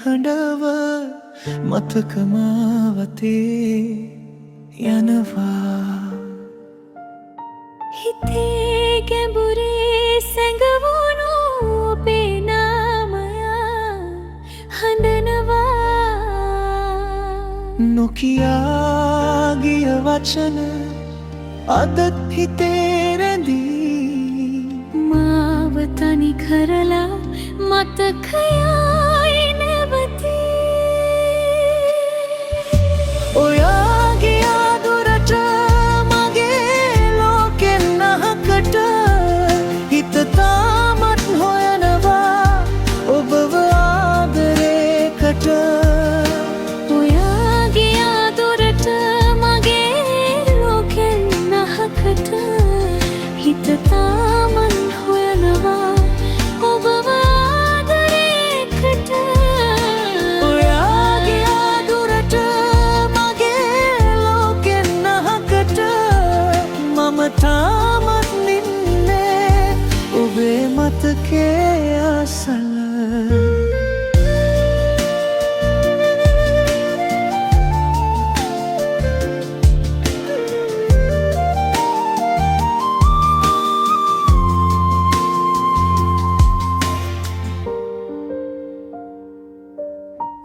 හඬව මතකමාවතේ යනවා හිතේ ගැඹුරේ සැඟවුණු ඔබේ නාමය හඬනවා නොකියා ගිය වචන අදත් හිතේ රැඳී මාව තනි කරලා මතකයයි නැවතී ඔයාගේ ආදුරට මගේ ලෝකෙන් අහකට හිත තාමත් හොයනවා ඔබව ආදරේකට ඔයාගේ ආදුරට මගේ ලෝකෙන් අහකට හිත තාමත් හොයනවා ඔබව ආදරේකට ඔයාගේ ආදුරට මගේ ලෝකෙන් අහකට මම තාමත් නින්නේ ඔබේ මතකේ අසල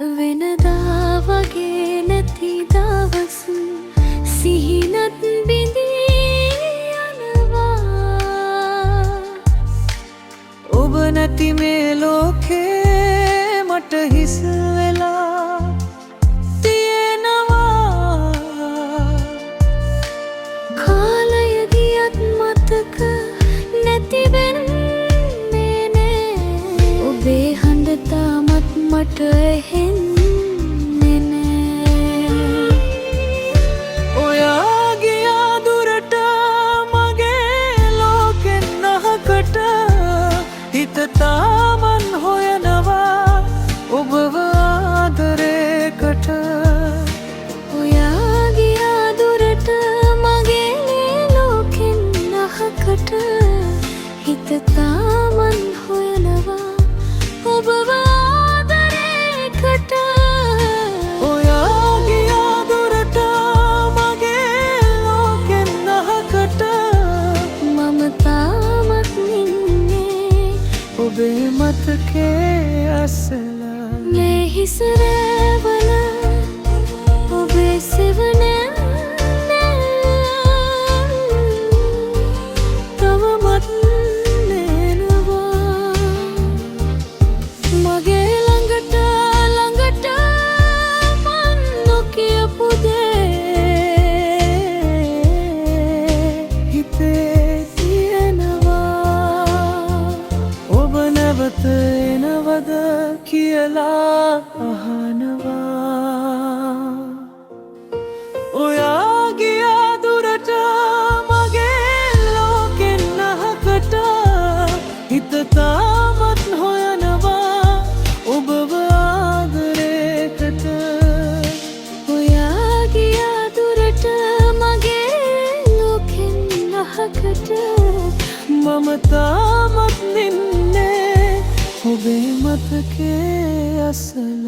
වෙනදා වගේ නැති දවසුන් සිහිනත් බිඳී යනවා ඔබ නැති මේ ලෝකේ මට හිස වෙලා තියෙනවා කාලය ගියත් මතක නැති වෙන්නේ නෑ ඔබේ හඬ තාමත් මට ඇහෙන්නේ නෑ ඔයාගේ ආදුරට මගේ ලෝකෙන් අහකට හිත තාමත් හොයනවා ඔබව ආදරේකට ඔයාගේ ආදුරට මගේ ලෝකෙන් අහකට හිත තාමත් හොයනවා ඔබව ආදරේකට ඔයාගේ ආදුරට මගේ ලෝකෙන් අහකට මම තාමත් ඉන්නේ ඔබේ මතකේ අසල මේ හිස රැවල ඔබේ සෙවණැල්ල තවමත් නෑනවා මගේ ළඟට මන් නොකියපු දේ හිතේ තියෙනවා ඔබ නැවත එනවද කියලා අහනවා ඔයාගේ ආදුරට මගේ ලෝකෙන් අහකට හිත තාමත් හොයනවා ඔබව ආදරේකට ඔයාගේ ආදුරට මගේ ලෝකෙන් අහකට මම තාමත් නින්නේ ඔබේ මතකේ අසල